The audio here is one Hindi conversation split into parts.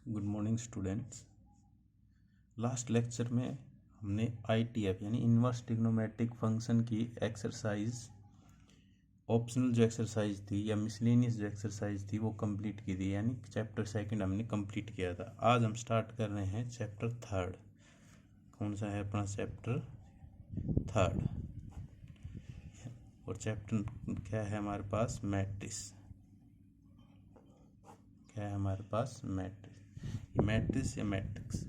Good morning students. Last lecture में हमने ITF यानी इन्वर्स ट्रिग्नोमेट्रिक फंक्शन की एक्सरसाइज, ऑप्शनल जो एक्सरसाइज थी या मिसलेनियस जो एक्सरसाइज थी वो कंप्लीट की थी, यानी चैप्टर सेकंड हमने कंप्लीट किया था। आज हम स्टार्ट कर रहे हैं चैप्टर थर्ड। कौन सा है अपना चैप्टर थर्ड? और चैप्टर क्या है हमारे पास? मैट्रिक्स। क्या है हमारे पास? मैट्रिक्स। मैट्रिक्स या मैट्रिक्स।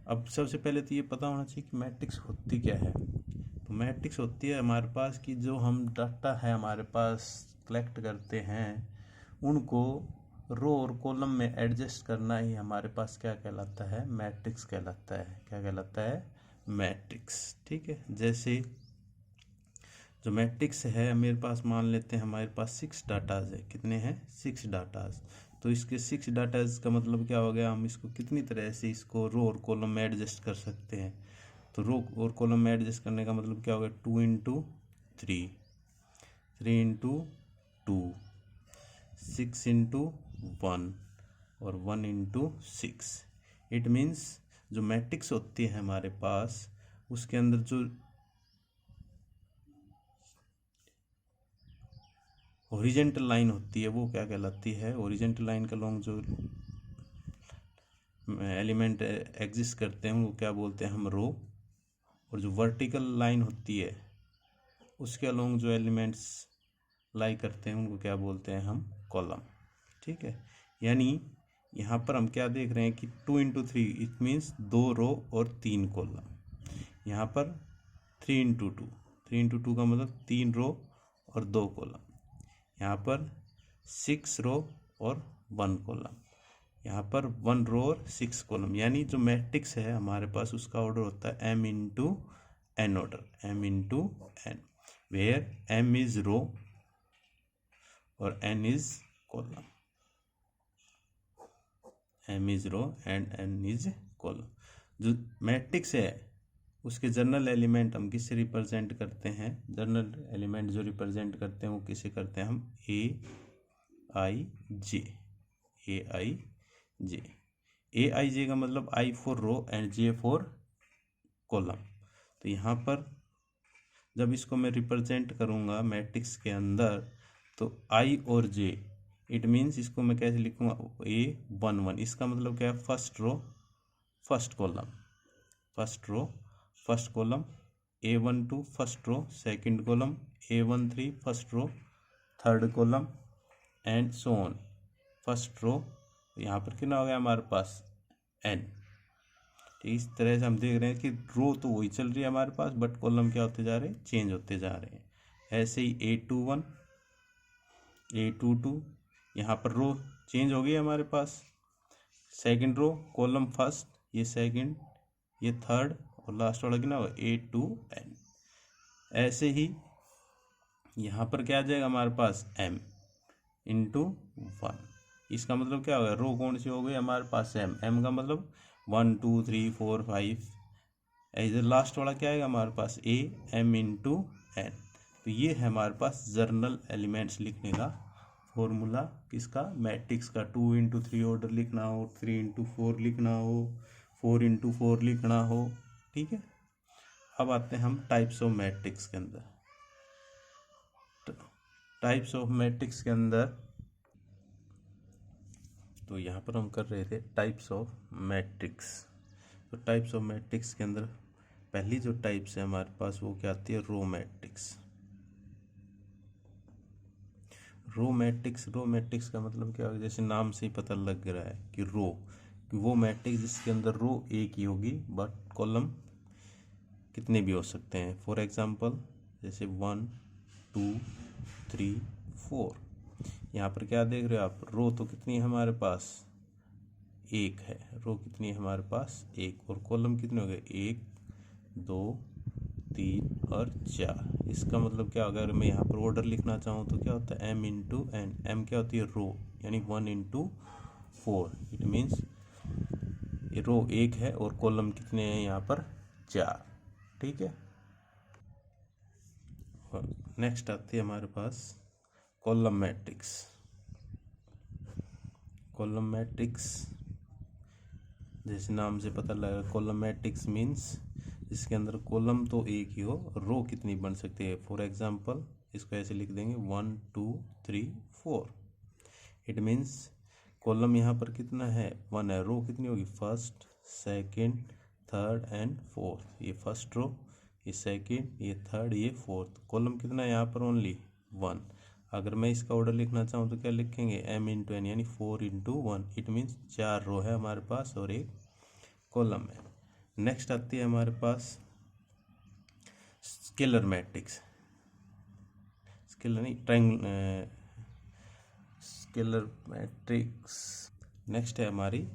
अब सबसे पहले तो ये पता होना चाहिए कि मैट्रिक्स होती क्या है। तो मैट्रिक्स होती है हमारे पास कि जो हम डाटा है हमारे पास कलेक्ट करते हैं उनको रो और कॉलम में एडजस्ट करना ही हमारे पास क्या कहलाता है? मैट्रिक्स कहलाता है। क्या कहलाता है? मैट्रिक्स। ठीक है। जैसे जो मैट्रिक्स है मेरे पास, मान लेते हैं हमारे पास 6 डाटाज है। कितने हैं? 6 डाटाज। तो इसके 6 डाटाज का मतलब क्या हो गया? हम इसको कितनी तरह से इसको रो और कॉलम में एडजस्ट कर सकते हैं। तो रो और कॉलम में एडजस्ट करने का मतलब क्या होगा? 2 इंटू 3, 3 इंटू 2, 6 इंटू 1 और 1 इंटू 6। इट मीन्स जो मैट्रिक्स होती है हमारे पास उसके अंदर जो हॉरिजेंटल लाइन होती है वो क्या कहलाती है? हॉरिजेंटल लाइन के लॉन्ग जो एलिमेंट एग्जिस्ट करते हैं वो क्या बोलते हैं? हम रो। और जो वर्टिकल लाइन होती है उसके अलोंग जो एलिमेंट्स लाई करते हैं उनको क्या बोलते हैं? हम कॉलम। ठीक है। यानी यहाँ पर हम क्या देख रहे हैं कि 2 इंटू 3 इट मीन्स 2 रो और 3 कॉलम। यहाँ पर 3 इंटू 2, 3 इंटू 2 का मतलब 3 रो और 2 कॉलम। यहाँ पर 6 रो और 1 कॉलम। यहाँ पर 1 रो और 6 कॉलम। यानी जो मैट्रिक्स है हमारे पास उसका ऑर्डर होता है m into an order, m into an, where m is row और n is column. m is row and n is column. जो मैट्रिक्स है उसके जर्नल एलिमेंट हम किससे रिप्रेजेंट करते हैं? जर्नल एलिमेंट जो रिप्रेजेंट करते हैं वो किसे करते हैं? हम AIJ। AIJ का मतलब I for row and J for column. तो यहाँ पर जब इसको मैं रिप्रेजेंट करूँगा मैट्रिक्स के अंदर तो I और J, इट मीन्स इसको मैं कैसे लिखूँगा? A11। इसका मतलब क्या है? First row first column, first row first column. A12 first row second column, A13 first row third column and so on first row. यहाँ पर कितना हो गया हमारे पास? n। तो इस तरह से हम देख रहे हैं कि रो तो वही चल रही है हमारे पास बट कॉलम क्या होते जा रहे हैं? चेंज होते जा रहे हैं। ऐसे ही A21 A22, यहाँ पर रो चेंज हो गई हमारे पास। सेकंड रो कॉलम फर्स्ट, ये सेकंड, ये थर्ड और लास्ट वाला कितना होगा? A2n। ऐसे ही यहाँ पर क्या आ जाएगा हमारे पास? m into 1। इसका मतलब क्या होगा? रो कौन सी हो गई हमारे पास? m का मतलब 1 2 3 4 5। इधर लास्ट वाला क्या आएगा हमारे पास? m into n। तो ये है हमारे पास जर्नल एलिमेंट्स लिखने का फॉर्मूला। किसका? मैट्रिक्स का। 2 इंटू 3 ऑर्डर लिखना हो, 3 इंटू 4 लिखना हो, 4 इंटू 4 लिखना हो। ठीक है। अब आते हैं हम टाइप्स ऑफ मैट्रिक्स के अंदर। टाइप्स ऑफ मैट्रिक्स के अंदर तो यहाँ पर हम कर रहे थे टाइप्स ऑफ मैट्रिक्स। तो टाइप्स ऑफ मैट्रिक्स के अंदर पहली जो टाइप्स है हमारे पास वो क्या आती है? Row matrix. Row matrix, row matrix का मतलब क्या होगा? जैसे नाम से ही पता लग रहा है कि रो, कि वो मैट्रिक्स जिसके अंदर रो एक ही होगी बट कॉलम कितने भी हो सकते हैं। फॉर एग्जांपल जैसे 1 2 3 4। यहाँ पर क्या देख रहे हो आप? रो तो कितनी है हमारे पास? एक है। रो कितनी है हमारे पास? एक। और कॉलम कितने हो गए? 1 2 3 और 4। इसका मतलब क्या होगा? अगर मैं यहाँ पर ऑर्डर लिखना चाहूँ तो क्या होता है? m into n. m क्या होती है? रो, यानी 1 इंटू 4। इट मीन्स ये रो एक है और कॉलम कितने हैं यहाँ पर? 4। ठीक है। नेक्स्ट आती है हमारे पास कॉलम मैट्रिक्स। कॉलम मैट्रिक्स जैसे नाम से पता लगा, कॉलम मैट्रिक्स मीन्स इसके अंदर कॉलम तो एक ही हो, रो कितनी बन सकती है। फॉर एग्जांपल इसको ऐसे लिख देंगे 1 2 3 4। इट मीन्स कॉलम यहाँ पर कितना है, 1 है। रो कितनी होगी, first second third and fourth. ये फर्स्ट रो, ये सेकंड, ये थर्ड, ये फोर्थ। कॉलम कितना है यहाँ पर, ओनली 1। अगर मैं इसका ऑर्डर लिखना चाहूँ तो क्या लिखेंगे, m इंटू एन, यानी 4 इंटू 1। इट मीन्स 4 रो है हमारे पास और एक कॉलम है। नेक्स्ट आती है हमारे पास स्केलर मैट्रिक्स। स्केलर नहीं, स्केलर मैट्रिक्स। नेक्स्ट है हमारी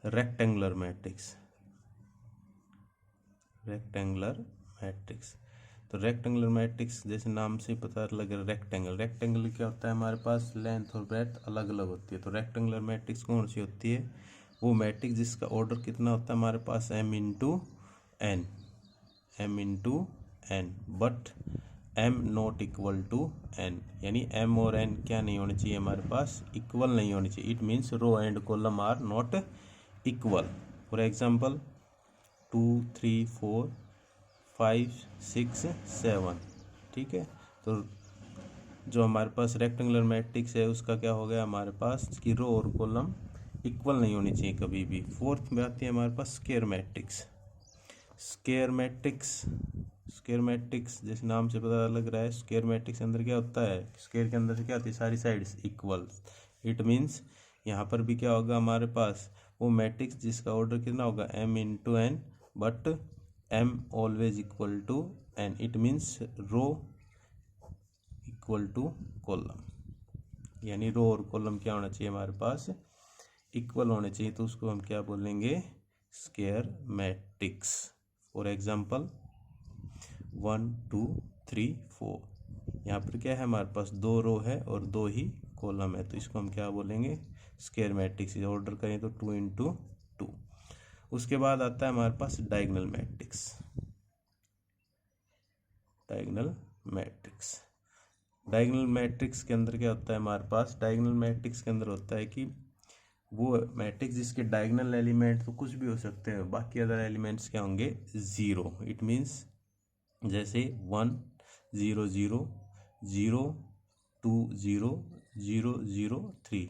रेक्टेंगुलर मैट्रिक्स। रेक्टेंगुलर मैट्रिक्स, तो रेक्टेंगुलर मैट्रिक्स जैसे नाम से पता लग रहा है, रेक्टेंगल। रेक्टेंगल क्या होता है, हमारे पास लेंथ और ब्रेड्थ अलग अलग होती है। तो रेक्टेंगुलर मैट्रिक्स कौन सी होती है, वो मैट्रिक्स जिसका ऑर्डर कितना होता है हमारे पास, m into n, m into n, but m not equal to n, यानी m और n क्या नहीं होने चाहिए हमारे पास, इक्वल नहीं होनी चाहिए। It means row and column are not equal. For example 2 3 4 5 6 7, ठीक है। तो जो हमारे पास रेक्टेंगुलर मैट्रिक्स है उसका क्या हो गया हमारे पास कि रो और कॉलम इक्वल नहीं होनी चाहिए कभी भी। फोर्थ में आती है हमारे पास square matrix. Square matrix, square matrix जैसे नाम से पता लग रहा है, स्क्वायर मैट्रिक्स के अंदर क्या होता है, स्क्वायर के अंदर से क्या होती है, सारी साइड्स इक्वल। इट मीन्स यहाँ पर भी क्या होगा हमारे पास, वो मैट्रिक्स जिसका ऑर्डर कितना होगा, m into n, but m always equal to n। It means row equal to column, यानी रो और कॉलम क्या होना चाहिए हमारे पास, इक्वल होने चाहिए। तो उसको हम क्या बोलेंगे, स्क्वायर मैट्रिक्स। फॉर एग्जांपल 1 2 3 4, यहाँ पर क्या है हमारे पास, 2 रो है और 2 ही कॉलम है। तो इसको हम क्या बोलेंगे, स्क्वायर मैट्रिक्स। ऑर्डर करें तो 2 इंटू 2। उसके बाद आता है हमारे पास diagonal matrix. Diagonal matrix, diagonal matrix के अंदर क्या होता है हमारे पास, डायगोनल मैट्रिक्स के अंदर होता है कि वो मैट्रिक्स जिसके डायगोनल एलिमेंट तो कुछ भी हो सकते हैं, बाकी अदर एलिमेंट्स क्या होंगे, जीरो। इट मीन्स जैसे 1 0 0 0 2 0 0 0 3।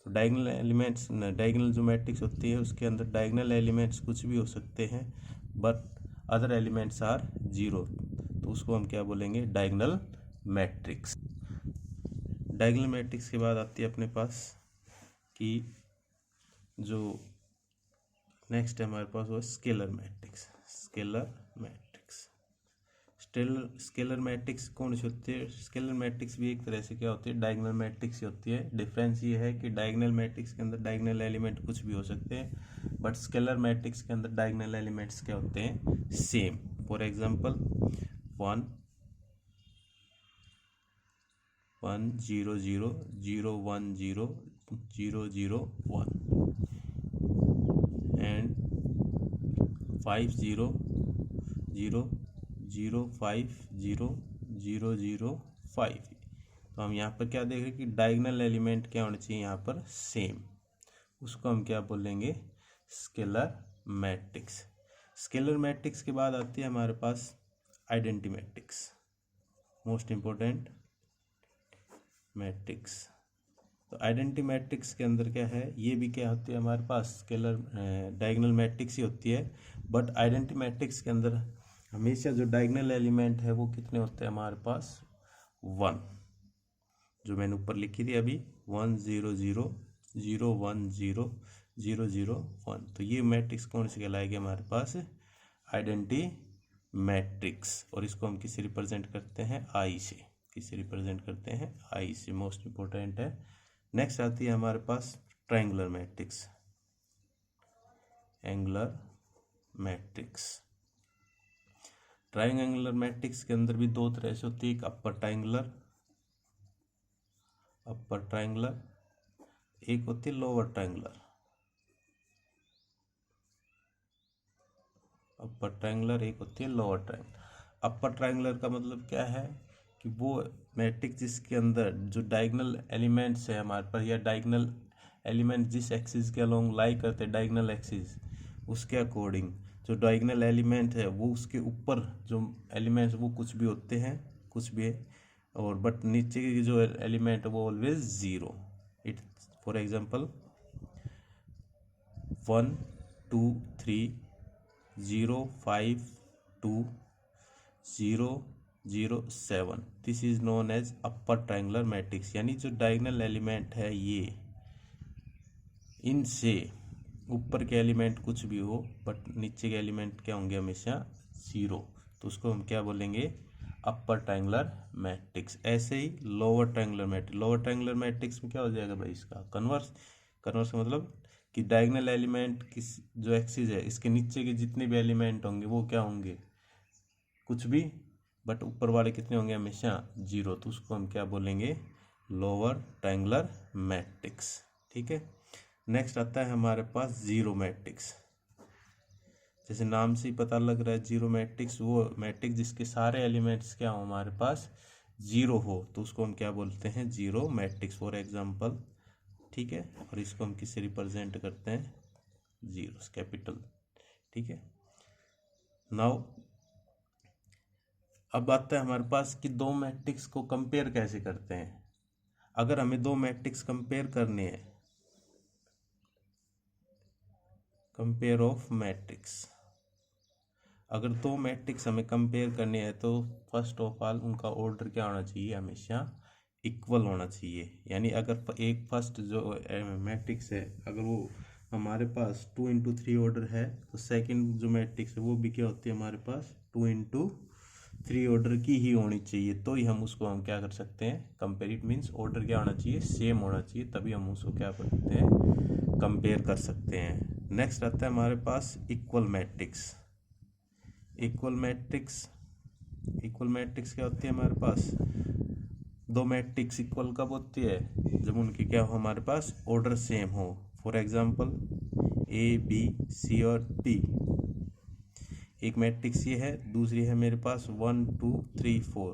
तो डायगोनल एलिमेंट्स, डायगोनल जो मैट्रिक्स होती है उसके अंदर डायगोनल एलिमेंट्स कुछ भी हो सकते हैं, but other elements are zero. तो उसको हम क्या बोलेंगे, डायगोनल मैट्रिक्स। डायगोनल मैट्रिक्स के बाद आती है अपने पास कि जो नेक्स्ट है हमारे पास वो scalar matrix. Scalar matrix, scalar matrix कौन सी होती है, स्केलर मैट्रिक्स भी एक तरह से क्या होती है, डायगोनल मैट्रिक्स ही होती है। डिफरेंस ये है कि डायगोनल मैट्रिक्स के अंदर डायगोनल एलिमेंट कुछ भी हो सकते हैं, बट स्केलर मैट्रिक्स के अंदर डायगोनल एलिमेंट्स क्या होते हैं, सेम। For example 1 1 0 0 0 1 0 0 0 1 and 5 0 0 0 5 0 0 0 5। तो हम यहाँ पर क्या देख रहे हैं कि डायगोनल एलिमेंट क्या होने चाहिए यहाँ पर, सेम। उसको हम क्या बोलेंगे, स्केलर मैट्रिक्स। स्केलर मैट्रिक्स के बाद आती है हमारे पास identity matrix, most important matrix. तो आइडेंटिटी मैट्रिक्स के अंदर क्या है, ये भी क्या होती है हमारे पास, स्केलर डायगोनल मैट्रिक्स ही होती है, बट आइडेंटिटी मैट्रिक्स के अंदर हमेशा जो डायगोनल एलिमेंट है वो कितने होते हैं हमारे पास, 1। जो मैंने ऊपर लिखी थी अभी, 1 0 0 0 1 0 0 0 1। तो ये मैट्रिक्स कौन सी कहलाएगी हमारे पास, आइडेंटिटी मैट्रिक्स। और इसको हम किससे रिप्रेजेंट करते हैं, आई से। किससे रिप्रेजेंट करते हैं, आई से, मोस्ट इंपॉर्टेंट है। नेक्स्ट आती है हमारे पास triangular matrix. Angular matrix, triangular matrix के अंदर भी दो तरह से होती है, एक अपर ट्रायंगुलर, अपर ट्रायंगुलर, एक होती है लोअर ट्रायंगुलर। अपर ट्रायंगुलर, एक होती है लोअर ट्रायंगुलर। अपर ट्रायंगुलर का मतलब क्या है कि वो मैट्रिक्स जिसके अंदर जो डायगोनल एलिमेंट्स है हमारे पास, या डायगोनल एलिमेंट जिस एक्सिस के अलोंग लाई करते हैं, डायगोनल एक्सिस, उसके अकॉर्डिंग जो डायगोनल एलिमेंट है वो उसके ऊपर जो एलिमेंट्स वो कुछ भी होते हैं, कुछ भी है, और बट नीचे के जो एलिमेंट है वो always zero. It for example 1 2 3 0 5 2 0 0 7, this is known as upper triangular matrix. यानी जो डायगोनल एलिमेंट है ये, इनसे ऊपर के एलिमेंट कुछ भी हो बट नीचे के एलिमेंट क्या होंगे, हमेशा ज़ीरो, तो उसको हम क्या बोलेंगे, अपर ट्रायंगुलर मैट्रिक्स। ऐसे ही lower triangular matrix, lower triangular matrix में क्या हो जाएगा भाई, इसका कन्वर्स। कन्वर्स का मतलब कि डायगोनल एलिमेंट किस जो एक्सिस है इसके नीचे के जितने भी एलिमेंट होंगे वो क्या होंगे, कुछ भी, बट ऊपर वाले कितने होंगे, हमेशा जीरो, तो उसको हम क्या बोलेंगे, लोअर ट्रायंगुलर मैट्रिक्स। ठीक है। नेक्स्ट आता है हमारे पास जीरो मैट्रिक्स। जैसे नाम से ही पता लग रहा है जीरो मैट्रिक्स, वो मैट्रिक्स जिसके सारे एलिमेंट्स क्या हो हमारे पास जीरो हो, तो उसको हम क्या बोलते हैं, जीरो मैट्रिक्स फॉर एग्जांपल। ठीक है। और इसको हम किससे रिप्रेजेंट करते हैं, जीरो कैपिटल। ठीक है। नाउ अब आता है हमारे पास कि दो मैट्रिक्स को कंपेयर कैसे करते हैं। अगर हमें दो मैट्रिक्स कंपेयर करने हैं, कंपेयर ऑफ मैट्रिक्स, अगर दो मैट्रिक्स हमें कंपेयर करने हैं तो फर्स्ट ऑफ ऑल उनका ऑर्डर क्या होना चाहिए, हमेशा इक्वल होना चाहिए। यानी अगर एक फर्स्ट जो मैट्रिक्स है अगर वो हमारे पास 2 × 3 ऑर्डर है, तो सेकंड जो मैट्रिक्स है वो भी क्या होती है हमारे पास 2 × 3 ऑर्डर की ही होनी चाहिए, तो ही हम उसको हम क्या कर सकते हैं, कंपेयर। इट मीन्स ऑर्डर क्या होना चाहिए, सेम होना चाहिए, तभी हम उसको क्या कर सकते हैं, कंपेयर कर सकते हैं। नेक्स्ट आता है हमारे पास equal matrix. Equal matrix, equal matrix क्या होती है हमारे पास, दो मैट्रिक्स इक्वल कब होती है, जब उनके क्या हो, हमारे पास ऑर्डर सेम हो। For example A B C और डी, एक मैट्रिक्स ये है, दूसरी है मेरे पास 1 2 3 4।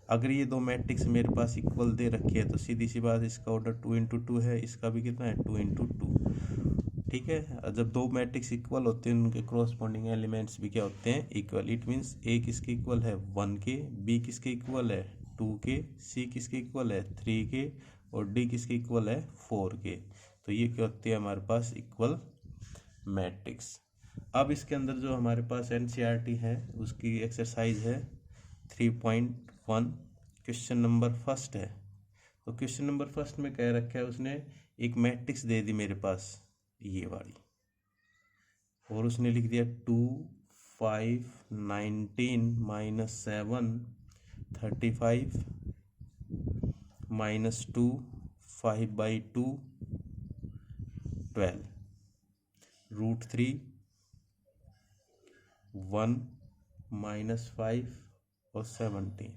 अगर ये दो मैट्रिक्स मेरे पास इक्वल दे रखी है तो सीधी सी बात, इसका ऑर्डर 2 × 2 है, इसका भी कितना है 2 × 2। ठीक है। जब दो मैट्रिक्स इक्वल होते हैं उनके क्रॉसपोंडिंग एलिमेंट्स भी क्या होते हैं, इक्वल। इट मीन्स ए किसके इक्वल है, 1 के, बी किसके इक्वल है 2 के, सी किसके इक्वल है 3 के, और डी किसके इक्वल है 4 के। तो ये क्या होती है हमारे पास इक्वल मैट्रिक्स। अब इसके अंदर जो हमारे पास एनसीईआरटी है उसकी एक्सरसाइज है 3.1, क्वेश्चन नंबर फर्स्ट है। तो क्वेश्चन नंबर फर्स्ट में कह रखा है उसने, एक मैट्रिक्स दे दी मेरे पास ये वाली, और उसने लिख दिया 2 5 19 -7 35 -2 5/2 12 √3 1 -5 और 17।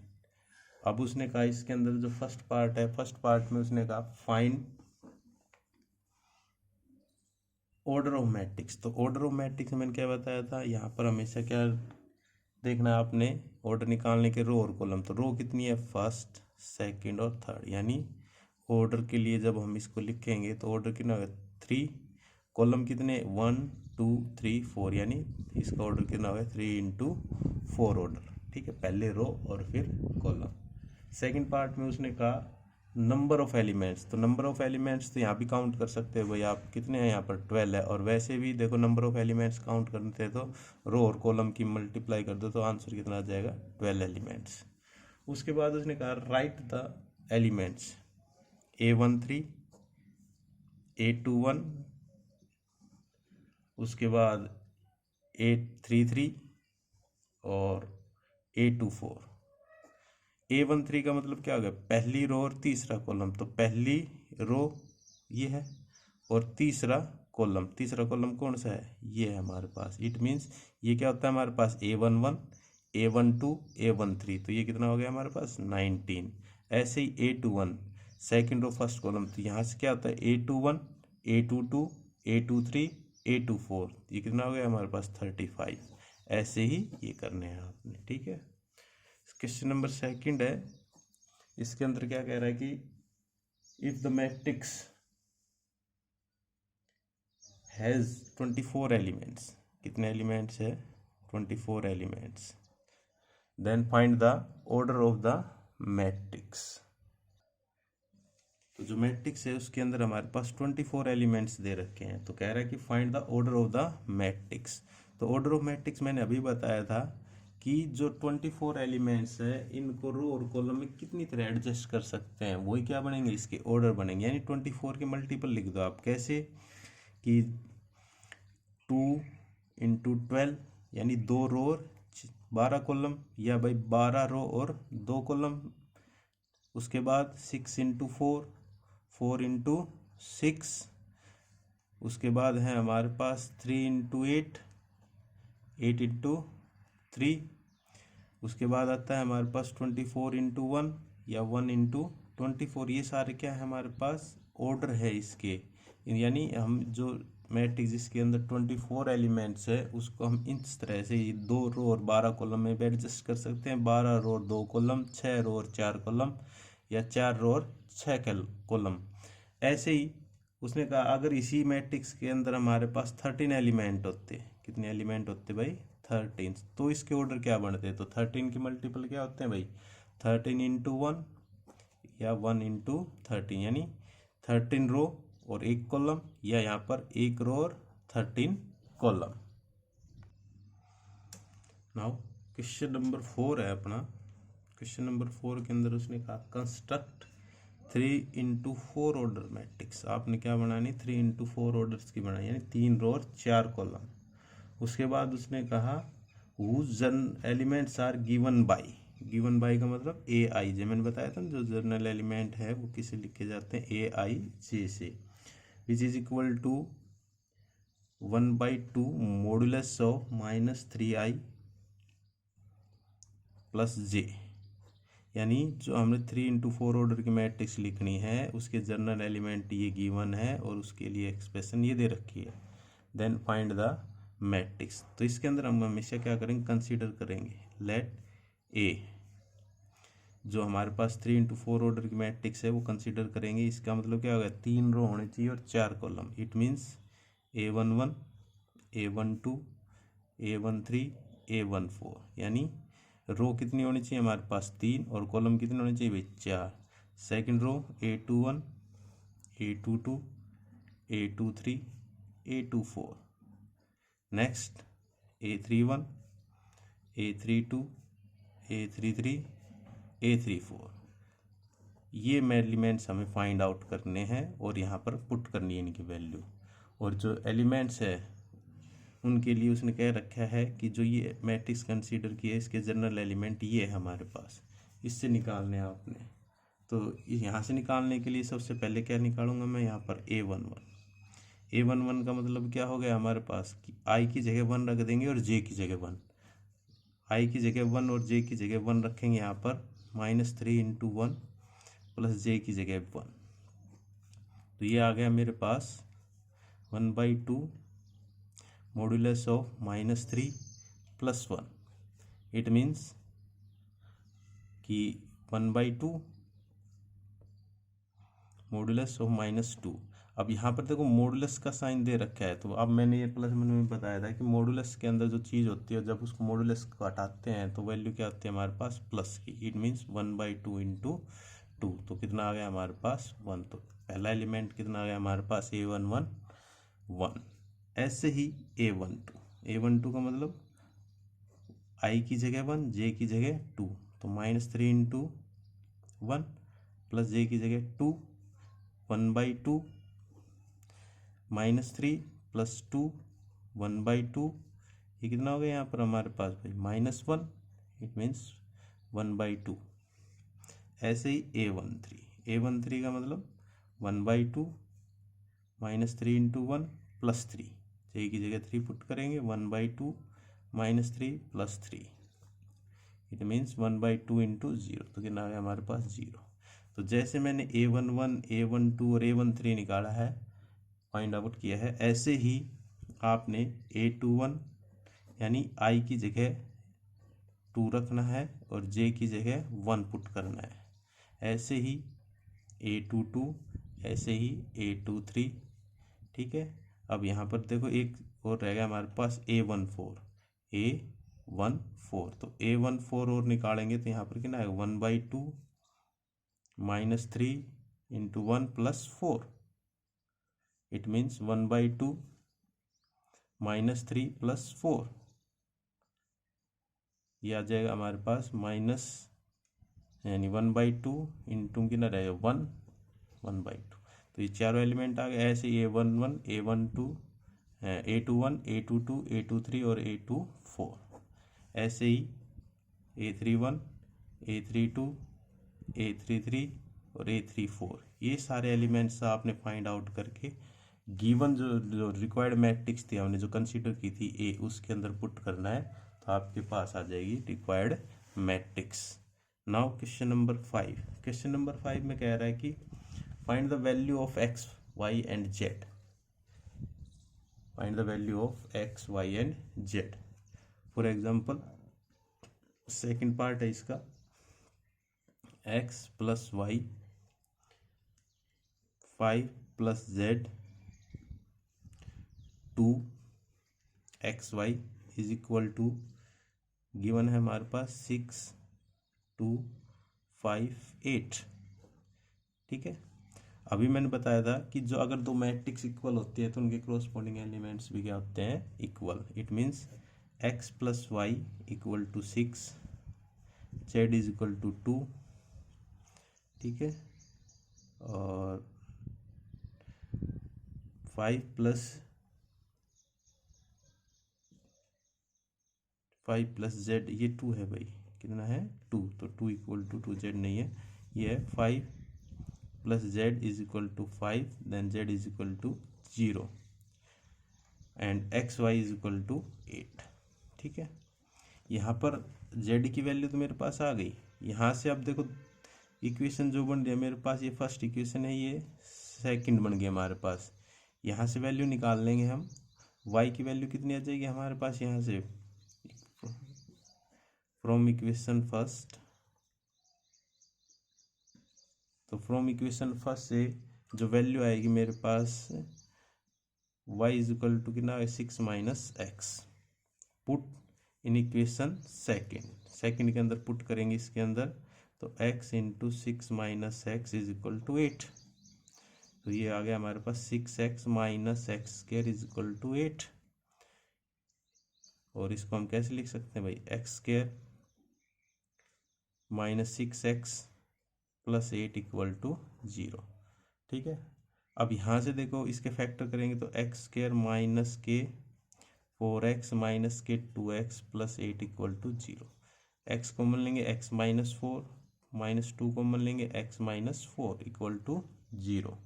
अब उसने कहा इसके अंदर जो फर्स्ट पार्ट है, फर्स्ट पार्ट में उसने कहा फाइंड ऑर्डर ऑफ मैट्रिक्स। तो ऑर्डर ऑफ मैट्रिक्स मैंने क्या बताया था, यहाँ पर हमेशा क्या देखना है आपने, ऑर्डर निकालने के रो और कॉलम। तो रो कितनी है, फर्स्ट सेकंड और थर्ड, यानी ऑर्डर के लिए जब हम इसको लिखेंगे तो ऑर्डर कितना होगा 3, कॉलम कितने 1 2 3 4, यानी इसका ऑर्डर कितना होगा 3 × 4 ऑर्डर। ठीक है, पहले रो और फिर कॉलम। सेकंड पार्ट में उसने कहा नंबर ऑफ एलिमेंट्स। तो नंबर ऑफ एलिमेंट्स तो यहाँ भी काउंट कर सकते हो भाई आप, कितने हैं यहाँ पर 12 है, और वैसे भी देखो नंबर ऑफ एलिमेंट्स काउंट करते हैं तो रो और कॉलम की मल्टीप्लाई कर दो तो आंसर कितना आ जाएगा 12 एलिमेंट्स। उसके बाद उसने कहा right the elements A13 A21, उसके बाद A33 और A24। A13 का मतलब क्या हो गया, पहली रो और तीसरा कॉलम। तो पहली रो ये है और तीसरा कॉलम, तीसरा कॉलम कौन सा है, ये है हमारे पास। इट मीन्स ये क्या होता है हमारे पास A11 A12 A13, तो ये कितना हो गया हमारे पास 19। ऐसे ही A21 second row first column, तो यहाँ से क्या होता है A21 A22 A23 A24, ये कितना हो गया हमारे पास 35। ऐसे ही ये करने हैं आपने। ठीक है। क्वेश्चन नंबर सेकंड है, इसके अंदर क्या कह रहा है कि if the matrix has 24 elements. कितने एलिमेंट्स है? 24 elements. Then find the order of the matrix. तो जो मैट्रिक्स है उसके अंदर हमारे पास 24 एलिमेंट्स दे रखे हैं, तो कह रहा है कि find the order of the matrix. तो ऑर्डर ऑफ मैट्रिक्स मैंने अभी बताया था कि जो 24 एलिमेंट्स है इनको रो और कॉलम में कितनी तरह एडजस्ट कर सकते हैं, वही क्या बनेंगे, इसके ऑर्डर बनेंगे। यानी 24 के मल्टीपल लिख दो आप। कैसे कि 2 इंटू 12 यानी 2 रो और 12 कॉलम, या भाई 12 रो और 2 कॉलम। उसके बाद 6 इंटू 4, 4 इंटू 6। उसके बाद है हमारे पास 3 इंटू 8, 8 इंटू 3। उसके बाद आता है हमारे पास 24 इंटू 1 या 1 इंटू 24। ये सारे क्या है हमारे पास ऑर्डर है इसके। यानी हम जो मैट्रिक्स जिसके अंदर 24 एलिमेंट्स है उसको हम इस तरह से 2 रो और 12 कॉलम में भी एडजस्ट कर सकते हैं। 12 रो और 2 कॉलम, 6 रो और 4 कॉलम, या 4 रो और 6 कॉलम। ऐसे ही उसने कहा अगर इसी मैट्रिक्स के अंदर हमारे पास 13 एलिमेंट होते। कितने एलिमेंट होते भाई? 13। तो इसके ऑर्डर क्या बनते हैं? तो 13 के मल्टीपल क्या होते हैं भाई? 13 इंटू 1 या 1 इंटू 13, यानी 13 रो और 1 कॉलम, या यहाँ पर 1 रो और 13 कॉलम। नाउ क्वेश्चन नंबर 4 है अपना। क्वेश्चन नंबर 4 के अंदर उसने कहा कंस्ट्रक्ट 3 इंटू 4 ऑर्डर मैट्रिक्स। आपने क्या बनानी? 3 इंटू 4 ऑर्डर्स की बनाई, यानी 3 रो और 4 कॉलम। उसके बाद उसने कहा whose elements are given by. Given by का मतलब ए आई जे। मैंने बताया था जो जर्नल एलिमेंट है वो किसे लिखे जाते हैं? ए आई जे से। Which is equal to 1/2 modulus of -3i plus J. यानी जो हमने 3 इंटू 4 ऑर्डर की मैट्रिक्स लिखनी है उसके जर्नल एलिमेंट ये गिवन है और उसके लिए एक्सप्रेशन ये दे रखी है। Then find the matrix. तो इसके अंदर हम हमेशा क्या करेंगे? कंसीडर करेंगे लेट ए। जो हमारे पास 3 इंटू 4 ऑर्डर की मैट्रिक्स है वो कंसीडर करेंगे। इसका मतलब क्या होगा? 3 रो होने चाहिए और 4 column. It means A11, A12, A13, A14। यानी रो कितनी होनी चाहिए हमारे पास? 3, और कॉलम कितने होने चाहिए भाई? 4। Second row A21, A22, A23, A24। Next A31, A32, A33, A34। ये एलिमेंट्स हमें फाइंड आउट करने हैं और यहाँ पर पुट करनी है इनकी वैल्यू। और जो एलिमेंट्स है उनके लिए उसने कह रखा है कि जो ये मैट्रिक्स कंसीडर किया है इसके जनरल एलिमेंट ये है हमारे पास, इससे निकालने हैं आपने। तो यहाँ से निकालने के लिए सबसे पहले क्या निकालूंगा मैं? यहाँ पर A11। A11 का मतलब क्या हो गया हमारे पास कि आई की जगह 1 रख देंगे और जे की जगह 1। आई की जगह 1 और जे की जगह 1 रखेंगे। यहाँ पर -3 इंटू 1 प्लस जे की जगह 1। तो ये आ गया मेरे पास 1/2 modulus of -3 plus 1। It means कि 1/2 मॉडुलस ऑफ -2। अब यहाँ पर देखो मॉडुलस का साइन दे रखा है, तो अब मैंने ये प्लस में बताया था कि मॉडुलस के अंदर जो चीज़ होती है जब उसको मॉडुलस को हटाते हैं तो वैल्यू क्या होती है हमारे पास? प्लस की। It means 1/2 into 2। तो कितना आ गया हमारे पास? 1। तो पहला एलिमेंट कितना आ गया हमारे पास? A11 1। ऐसे ही A12 का मतलब आई की जगह 1, जे की जगह 2। तो -3 इंटू 1 प्लस जे की जगह 2, 1/2 -3 प्लस 2, 1/2। ये कितना हो गया यहाँ पर हमारे पास भाई? -1। It means 1/2। ऐसे ही A13 का मतलब 1/2 -3 इंटू 1 प्लस 3। जे की जगह 3 पुट करेंगे। 1/2 -3 प्लस 3। It means 1/2 into 0। तो कितना आ गया हमारे पास? 0। तो जैसे मैंने A11, A12 और A13 निकाला है, फाइंड आउट किया है, ऐसे ही आपने A21 यानी आई की जगह 2 रखना है और जे की जगह 1 पुट करना है। ऐसे ही A22, ऐसे ही A23। ठीक है। अब यहाँ पर देखो एक और रह गया हमारे पास A14, A14, तो A14 और निकालेंगे तो यहाँ पर कितना है 1/2 -3 इंटू 1 + 4, इट मीन्स 1/2 -3 + 4, ये आ जाएगा हमारे पास माइनस, यानी 1/2 इंटू कितना रहेगा 1/2, तो ये चारों एलिमेंट आ गए। ऐसे A11, A12, A21, A22, A23 और A24, ऐसे ही A31, A32, A33 और A34, ये सारे एलिमेंट्स आपने फाइंड आउट करके गिवन जो रिक्वायर्ड मैट्रिक्स थी हमने जो कंसीडर की थी ए, उसके अंदर पुट करना है, तो आपके पास आ जाएगी required matrix. Now question number 5। Question number 5 में कह रहा है कि find the value of x y and z. Find the value of x y and z. For example second part है इसका, x plus y 5 + z 2xy is equal to, given है हमारे पास 6 2 5 8। ठीक है, अभी मैंने बताया था कि जो अगर दो मैट्रिक्स इक्वल होती है तो उनके क्रॉसपोंडिंग एलिमेंट्स भी क्या होते हैं, equal. It means x + y equal to 6, z is equal to 2, ठीक है, और 5 + z, ये 2 है भाई, कितना है 2, तो 2 इक्वल टू 2z नहीं है, ये है 5 + z is equal to 5, then z is equal to 0 and x y is equal to 8। ठीक है, यहाँ पर z की वैल्यू तो मेरे पास आ गई। यहाँ से अब देखो इक्वेशन जो बन रही है मेरे पास, ये फर्स्ट इक्वेशन है, ये सेकंड बन गया हमारे पास। यहाँ से वैल्यू निकाल लेंगे हम, y की वैल्यू कितनी आ जाएगी हमारे पास यहाँ से, फ्रॉम इक्वेशन फर्स्ट, तो फ्रॉम इक्वेशन फर्स्ट से जो वैल्यू आएगी मेरे पास y इज इक्वल टू कितना है 6 - x, put in equation second के अंदर पुट करेंगे इसके अंदर, तो x into 6 - x is equal to 8, तो ये आ गया हमारे पास 6x - x² is equal to 8। और इसको हम कैसे लिख सकते हैं भाई, x² - 6x + 8 इक्वल टू 0। ठीक है, अब यहाँ से देखो इसके फैक्टर करेंगे तो x² - k 4x - k 2x + 8 equal to 0। x common लेंगे x - 4 -2 कॉमन लेंगे x - 4 इक्वल टू 0।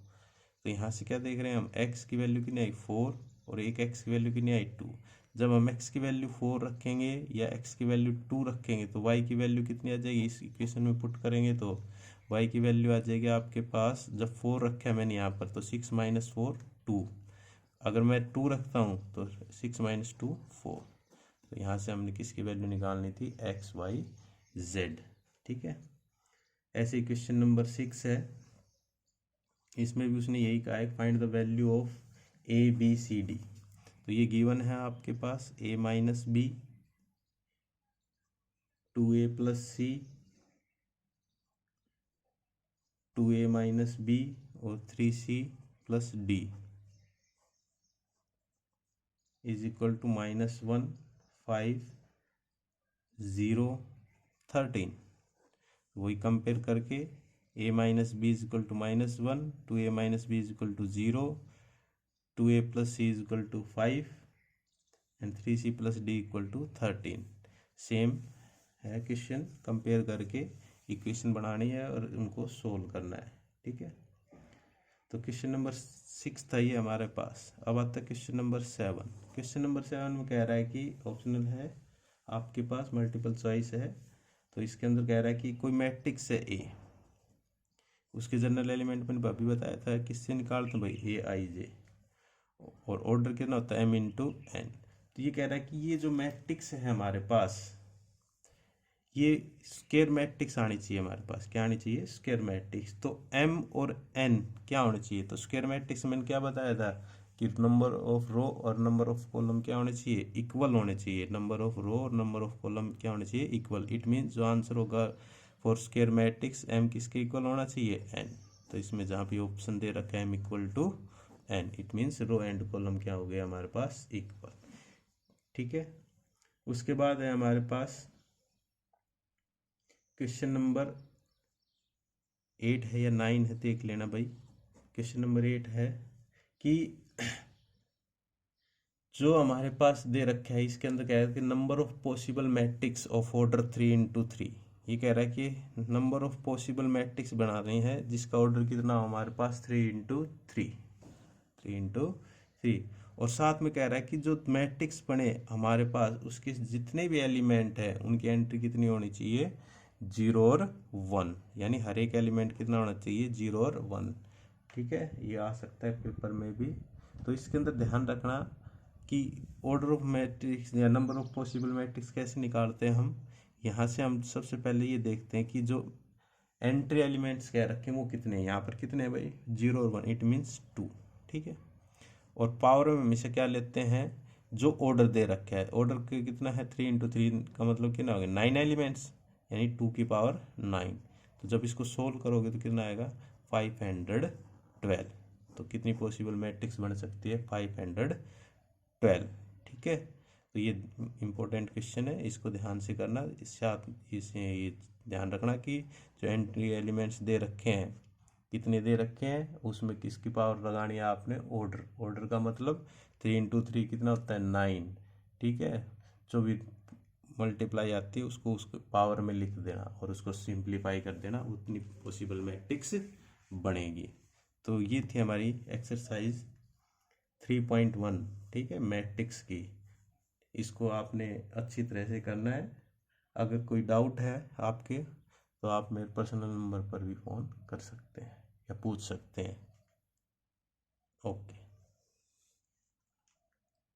तो यहाँ से क्या देख रहे हैं हम, x की वैल्यू कितनी आई 4 और एक x की वैल्यू कितनी आई 2। जब हम x की वैल्यू 4 रखेंगे या x की वैल्यू 2 रखेंगे तो y की वैल्यू कितनी आ जाएगी, इस इक्वेशन में पुट करेंगे तो y की वैल्यू आ जाएगी आपके पास, जब 4 रखा है मैंने यहाँ पर तो 6 - 4 2, अगर मैं 2 रखता हूँ तो 6 - 2 4, तो यहाँ से हमने किसकी वैल्यू निकालनी थी, x y z। ठीक है, ऐसे क्वेश्चन नंबर 6 है, इसमें भी उसने यही कहा है, find the value of a b c d। तो ये गिवन है आपके पास a - b 2a + c 2a - b और 3c + d is equal to -1 5 0 13। वही कंपेयर करके a - b is equal to -1, 2a - b is equal to 0, 2a + c is equal to 5 and 3c + d equal to 13। Same है क्वेश्चन, कंपेयर करके इक्वेशन बनानी है और उनको सोल्व करना है। ठीक है, तो क्वेश्चन नंबर 6 था ये हमारे पास। अब आता है क्वेश्चन नंबर 7। क्वेश्चन नंबर 7 में कह रहा है कि ऑप्शनल है आपके पास, मल्टीपल चॉइस है, तो इसके अंदर कह रहा है कि कोई मैट्रिक्स है ए, उसके जनरल एलिमेंट मैंने अभी बताया था किससे निकालते हैं भाई, AIJ, और ऑर्डर कितना होता है m × n। तो ये कह रहा है कि ये जो मैट्रिक्स है हमारे पास, ये स्क्वायर मैट्रिक्स आनी चाहिए हमारे पास, क्या आनी चाहिए, स्क्वायर मैट्रिक्स। तो m और n क्या होना चाहिए, तो स्क्वायर मैट्रिक्स मैंने क्या बताया था, कि नंबर ऑफ रो और नंबर ऑफ कॉलम क्या होने चाहिए, इक्वल होने चाहिए। नंबर ऑफ रो और नंबर ऑफ कॉलम क्या होने चाहिए, इक्वल। इट मीन्स जो आंसर होगा फॉर स्क्वायर मैट्रिक्स एम किसके इक्वल होना चाहिए, एन। तो इसमें जहाँ भी ऑप्शन दे रखा है m equal to n, it means row and column क्या हो गया हमारे पास, इक्वल। ठीक है, उसके बाद है हमारे पास क्वेश्चन नंबर 8 है या 9 है, देख लेना भाई। क्वेश्चन नंबर 8 है कि जो हमारे पास दे रखा है इसके अंदर क्या है कि number of possible matrix of order 3×3। ये कह रहा है कि नंबर ऑफ पॉसिबल मैट्रिक्स बना रहे हैं जिसका ऑर्डर कितना हो हमारे पास 3×3 और साथ में कह रहा है कि जो मैट्रिक्स बने हमारे पास उसके जितने भी एलिमेंट है उनकी एंट्री कितनी होनी चाहिए, 0 और 1, यानी हर एक एलिमेंट कितना होना चाहिए, 0 और 1। ठीक है, ये आ सकता है पेपर में भी। तो इसके अंदर ध्यान रखना कि ऑर्डर ऑफ मैट्रिक्स या नंबर ऑफ पॉसिबल मैट्रिक्स कैसे निकालते हैं हम। यहाँ से हम सबसे पहले ये देखते हैं कि जो एंट्री एलिमेंट्स क्या रखे हैं वो कितने हैं। यहाँ पर कितने हैं भाई, 0 और 1, इट मीन्स 2। ठीक है, और पावर में हमेशा क्या लेते हैं, जो ऑर्डर दे रखा है। ऑर्डर के कितना है, 3×3 का मतलब कितना हो गया, 9 एलिमेंट्स, यानी 2⁹। तो जब इसको सोल्व करोगे तो कितना आएगा, 512। तो कितनी पॉसिबल मैट्रिक्स बन सकती है, 512। ठीक है, तो ये इम्पोर्टेंट क्वेश्चन है, इसको ध्यान से करना। इसे ये ध्यान रखना कि जो एंट्री एलिमेंट्स दे रखे हैं कितने दे रखे हैं, उसमें किसकी पावर लगानी है आपने, ऑर्डर। ऑर्डर का मतलब 3×3 कितना होता है, 9। ठीक है, जो भी मल्टीप्लाई आती है उसको पावर में लिख देना और उसको सिंप्लीफाई कर देना, उतनी पॉसिबल मैट्रिक्स बनेगी। तो ये थी हमारी एक्सरसाइज 3.1। ठीक है, मैट्रिक्स की। इसको आपने अच्छी तरह से करना है। अगर कोई डाउट है आपके तो आप मेरे पर्सनल नंबर पर भी फ़ोन कर सकते हैं या पूछ सकते हैं। ओके।